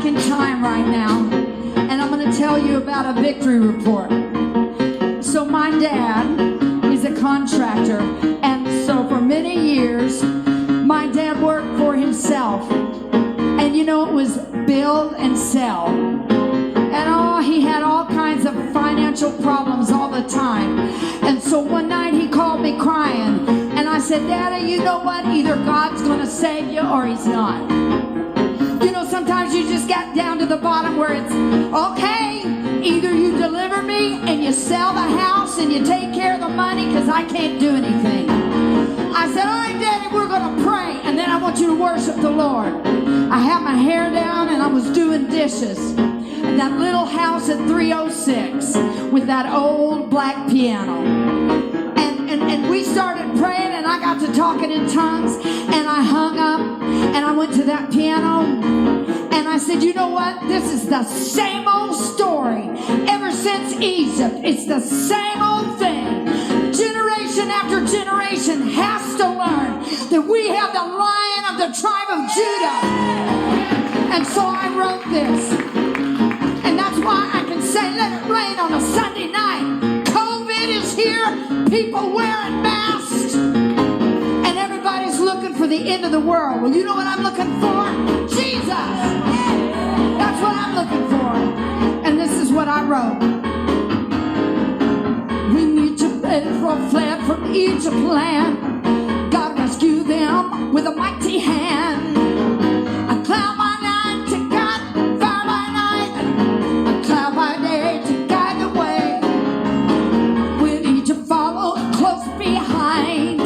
back in time right now, and I'm going to tell you about a victory report. So my dad, he's a contractor, and so for many years, my dad worked for himself. And you know, it was build and sell. And he had all kinds of financial problems all the time. And so one night he called me crying, and I said, Daddy, you know what? Either God's going to save you or he's not. You know, sometimes you just got down to the bottom where it's, okay, either you deliver me and you sell the house and you take care of the money because I can't do anything. I said, all right, Daddy, we're going to pray, and then I want you to worship the Lord. I had my hair down and I was doing dishes. And that little house at 306 with that old black piano. And we started praying, and I got to talking in tongues, and I hung up, and I went to that piano, and I said, you know what? This is the same old story ever since Egypt. It's the same old thing. Generation after generation has to learn that we have the Lion of the tribe of Judah. And so I wrote this. And that's why I can say, let it rain on a Sunday night. COVID is here. People wearing masks. And everybody's looking for the end of the world. Well, you know what I'm looking for? Jesus. That's what I'm looking for. And this is what I wrote. When Israel fled from Egypt land, God rescued them with a mighty hand. A cloud by night to guide, fire by night, a cloud by day to guide the way. When Egypt followed close behind,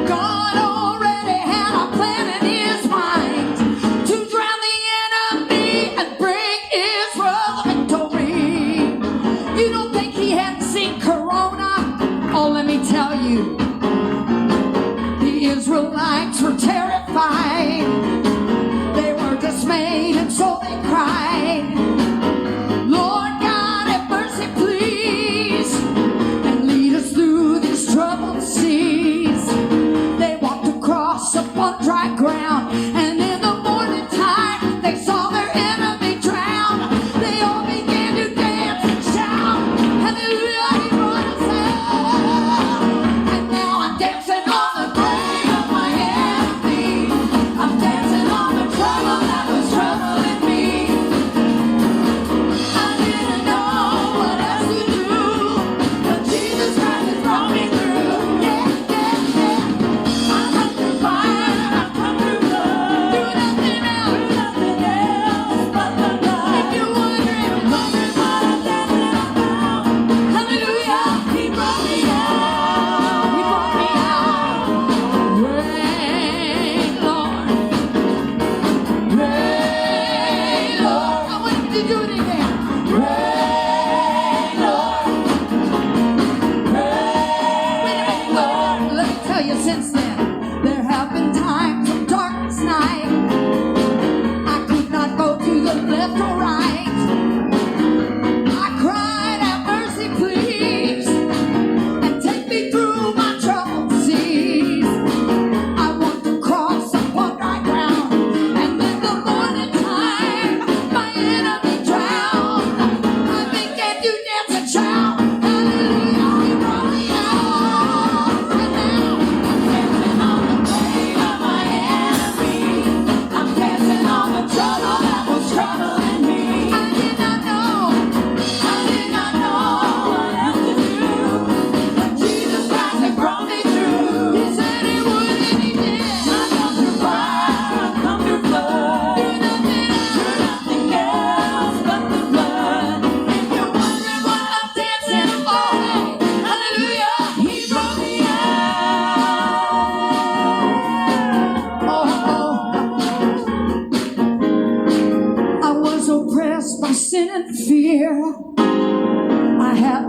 God already had a plan in his mind to drown the enemy and bring Israel the victory. You don't think he hadn't seen Corona? Oh, let me tell you, the Israelites were terrified. They were dismayed, and so they cried, Lord God, have mercy, please, and lead us through these troubled seas. They walked across upon dry ground, and in the morning time, they saw their enemy drown. They all began to dance and shout, hallelujah.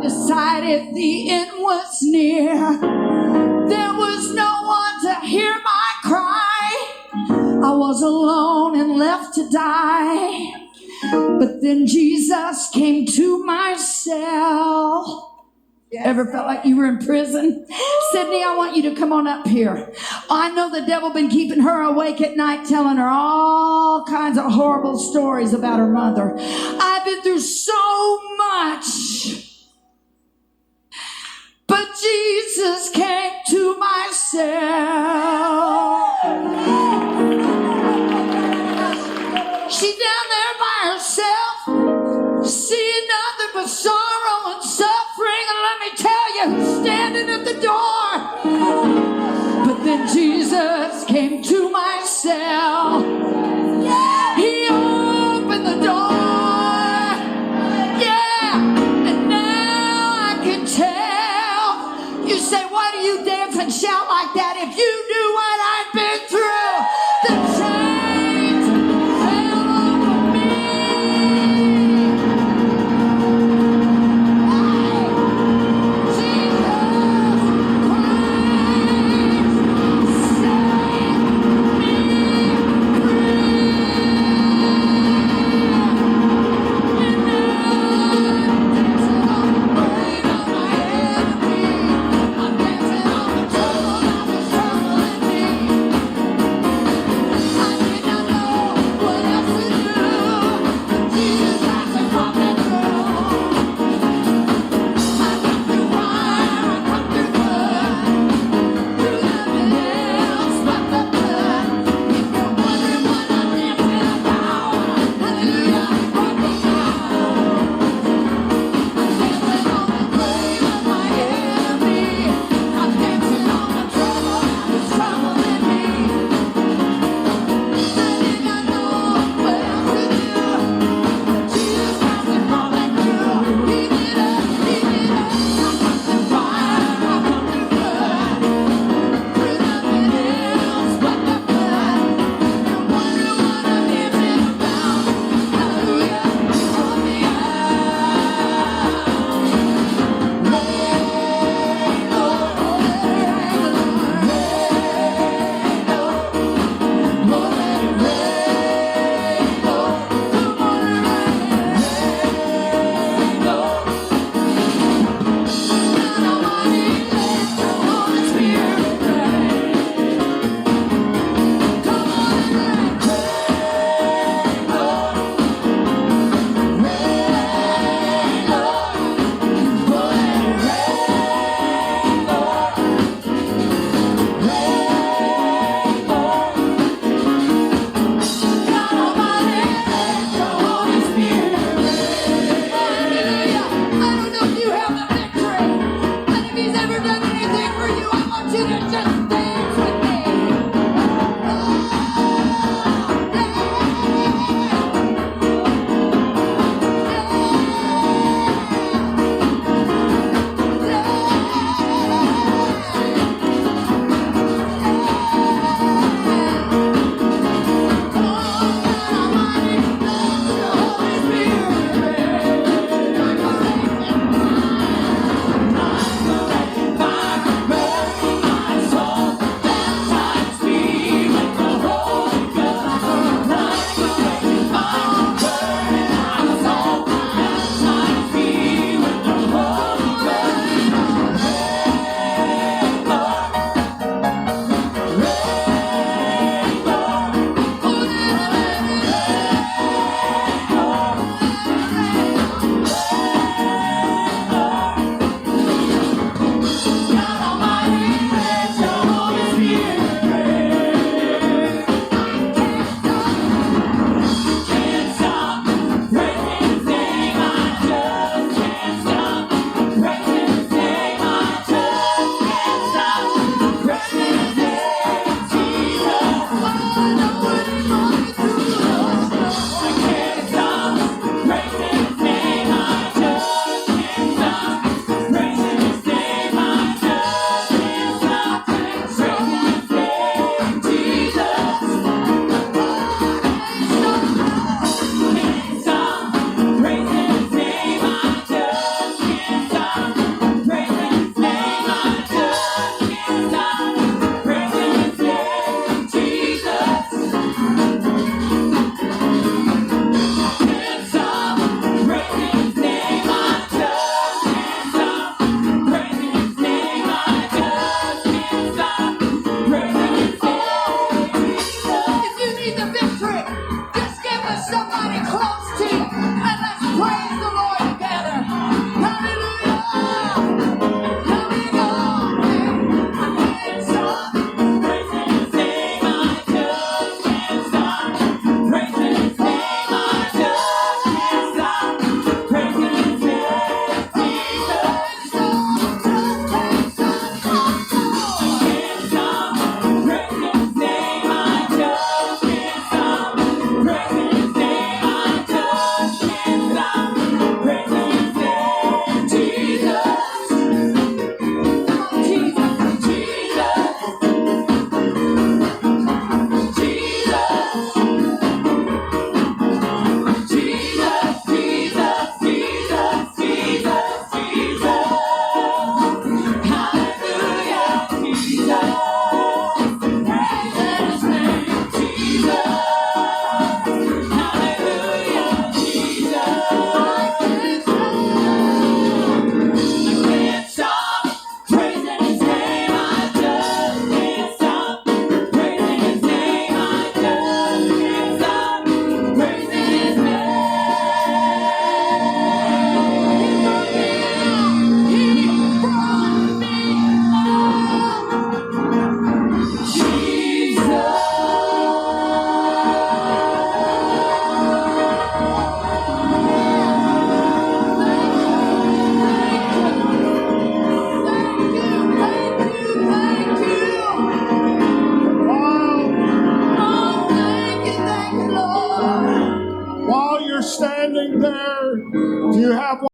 Decided the end was near. There was no one to hear my cry. I was alone and left to die. But then Jesus came to my cell. Ever felt like you were in prison? Sydney, I want you to come on up here. I know the devil been keeping her awake at night, telling her all kinds of horrible stories about her mother. I've been through so much. But Jesus came to my cell. She's down